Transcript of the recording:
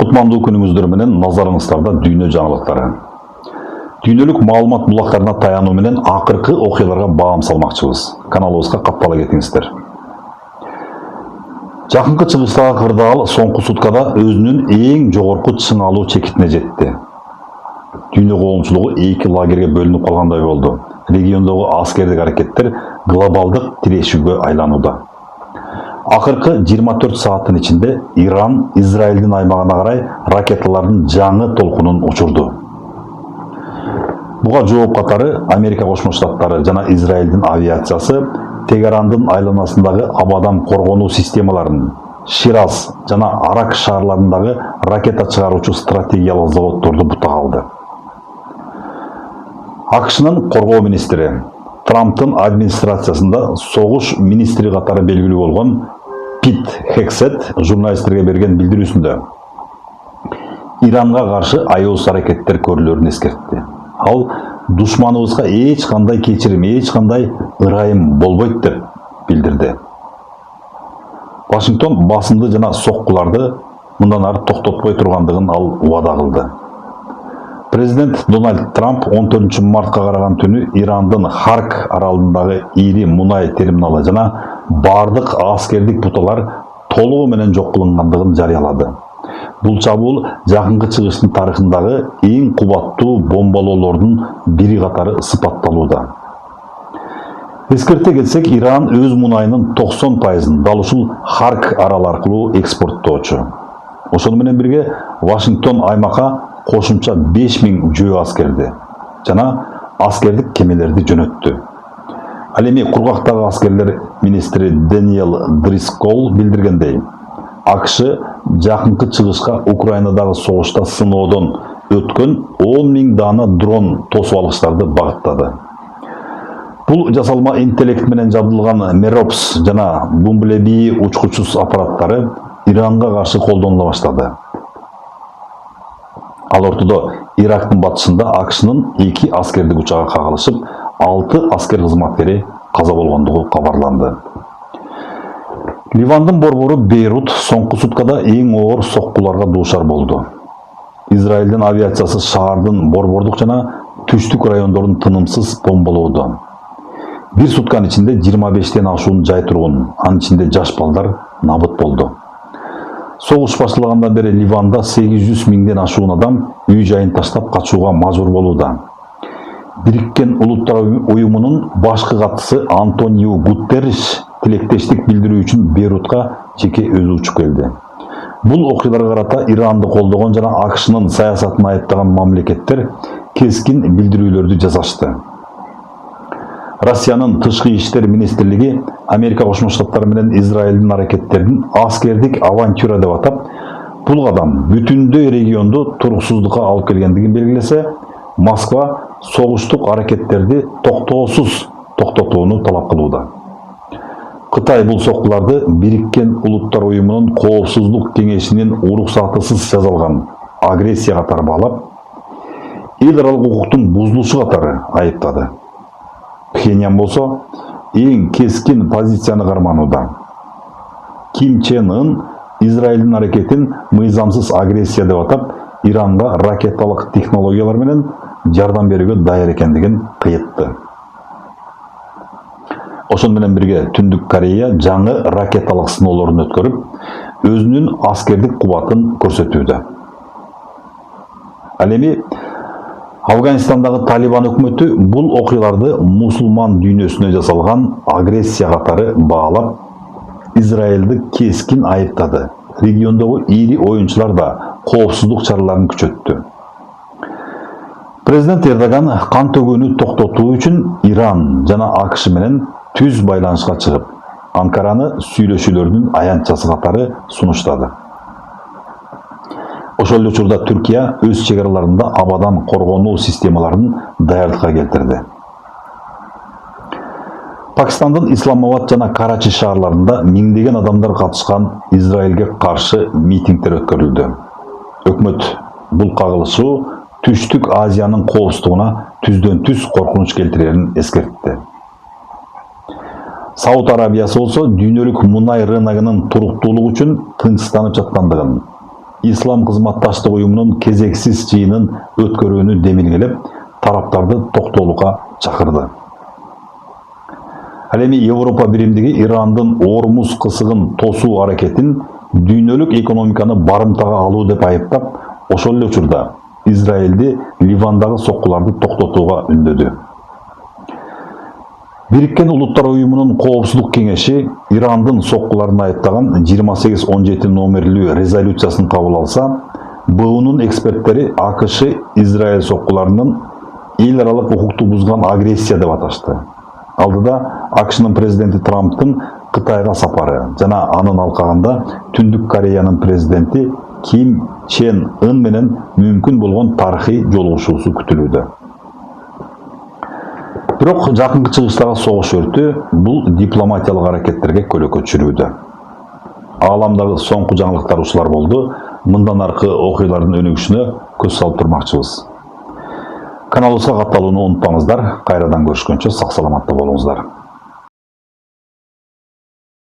Кутмандуу күнүңүздөр менен назарыңыздарда дүйнө жаңылыктары. Дүйнөлүк маалымат булактарына таянуу менен акыркы окуяларга баам салмакчыбыз. Каналыбызга каттала кетиңиздер. Жакынкы чыгыштагы кырдаал соңку суткада өзүнүн эң жогорку чыңалуу чекитине жетти. Дүйнө коомчулугу эки лагерге бөлүнүп калгандай болду. Региондогу аскердик аракеттер глобалдык тирешүүгө айланууда. Акыркы 24 сааттын ичинде Иран Израилдин аймагына карай ракеталардын жаңы толкунун учурду. Буга жооп катары Америка Кошмо Штаттары жана Израилдин авиациясы Тегарандын айланасындагы абадан коргонуу системаларын, Шираз жана Арак шаарларындагы ракета чыгаруучу стратегиялык заводдорду бута алды. АКШнын коргоо министри Трамптын администрациясында согуш министри катары белгилүү болгон Пит Хексет журналисттерге берген билдирүүсүндө Иранга каршы аеус аракеттер көрүлөрүн эскертти. Ал душманыбызга эч кандай кечирим, эч кандай ырайым болбойт деп билдирди. Вашингтон басымды жана соккуларды мындан ары токтотпой тургандыгын ал убада кылды. Президент Дональд Трамп 14 мартка караган түнү Ирандын Харк аралындагы ири мунай терминалы жана бардык аскердик буталар толугу менен жок кылынгандыгын жарыялады. Бул чабуул жакынкы чыгыштын тарыхындагы эң кубаттуу бомбалоолордун бири катары сыпатталууда. Эскерте кетсек, Иран өз мунайынын 90%-ын дал ушул Харк аралы аркылуу экспорттоочу. Ошону менен бирге Вашингтон аймакка кошумча 5000 жөө аскерди жана аскердик кемелерди жөнөттү. Ал эми кургактагы аскерлер министри Дэниел Дрискол билдиргендей, АКШ жакынкы чыгышка Украинадагы согушта сыноодон өткөн 10 000 дана дрон тосуп алгычтарды багыттады. Бул жасалма интеллект менен жабдылган Меропс жана Бумблеби учкучсуз аппараттары Иранга каршы колдонула баштады. Ал ортодо Ирактын батышында АКШнын 2 аскердик учагы кагылышып, 6 аскер кызматкери каза болгондугу кабарланды. Ливандын борбору Бейрут соңку суткада эң оор соккуларга дуушар болду. Израилдин авиациясы шаардын борбордук жана түштүк райондорун тынымсыз бомбалоодо. Бир сутканын ичинде 25тен ашуун жай тургун, анын ичинде жаш балдар набыт болду. Согуш башталгандан бери Ливанда 800 000ден ашуун адам үй жайын таштап качууга мажбур болууда. Бириккен Улуттар уюмунун башкы катчысы Антонио Гутерриш тилектештик билдирүү үчүн Бейрутка жеке өзү учуп келди. Бул окуяларга карата Иранды колдогон жана АКШнын саясатын айыптаган мамлекеттер кескин билдирүүлөрдү жасашты. Россиянын тышкы иштер министрлиги Америка Кошмо Штаттары менен Израилдин аракеттерин аскердик авантюра деп атап, бул кадам бүтүндөй регионду туруксуздукка алып келгендигин белгилесе, Москва согуштук аракеттерди токтоосуз токтотууну талап кылууда. Кытай бул соккуларды Бириккен Улуттар уюмунун коопсуздук кеңешинин уруксатысыз жасалган агрессия катары баалап, эл аралык укуктун бузулушу катары айыптады. Пхеньян болсо эң кескин позицияны карманууда. Ким Чен Ын Израилдин аракетин мыйзамсыз агрессия деп атап, Иранга ракеталык технологиялар менен жардам берүүгө даяр экендигин кыйытты. Ошону менен бирге Түндүк Корея жаңы ракеталык сыноолорун өткөрүп, өзүнүн аскердик кубатын көрсөтүүдө. Ал эми Афганистандагы Талибан өкмөтү бул окуяларды мусулман дүйнөсүнө жасалган агрессия катары баалап, Израилди кескин айыптады. Региондогу ири оюнчулар да коопсуздук чараларын күчөттү. Президент Эрдоган кан төгүүнү токтотуу үчүн Иран жана АКШ менен түз байланышка чыгып, Анкараны сүйлөшүүлөрдүн аянтчасы катары сунуштады. Ошол эле учурда Түркия өз чегараларында абадан коргонуу системаларын даярдыкка келтирди. Пакистандын Исламабад жана Карачи шаарларында миңдеген адамдар катышкан Израилге каршы митингдер өткөрүлдү. Өкмөт бул кагылышуу Түштүк Азиянын коопсуздугуна түздөн түз коркунуч келтирерин эскертти. Сауд Арабиясы болсо дүйнөлүк мунай рыногунун туруктуулугу үчүн тынчсызданып жаткандыгын, İslam Kızmattaşlık Uyumu'nun kezeksiz жыйынын өткөрүүнү демилгелеп, тараптарды токтоолукка чакырды. Ал эми Европа биримдиги Ирандын Ормуз кысыгын тосуу аракетин дүйнөлүк экономиканы барымтага алуу деп айыптап, ошол эле учурда Израилди Ливандагы соккуларды токтотууга үндөдү. Бириккен Улуттар Уюмунун Коопсуздук кеңеши Ирандын соккуларын айыптаган 2817 номерлүү резолюциясын кабыл алса, БУнун эксперттери АКШ Израиль соккуларынын эл аралык укукту бузган агрессия деп аташты. Алдыда АКШнын президенти Трамптын Кытайга сапары жана анын алкагында Түндүк Кореянын президенти Ким Чен Ын менен мүмкүн болгон тарыхый жолугушуусу күтүлүүдө. Бирок жакынкы чыгыштагы согуш өртү бул дипломатиялык аракеттерге көлөкө түшүрүүдө. Ааламдагы соңку жаңылыктар ушулар болду. Мындан аркы окуялардын өнүгүшүнө көз салып турмакчыбыз. Каналыбызга катталууну унутпаңыздар. Кайрадан көрүшкөнчө сак саламатта болуңуздар.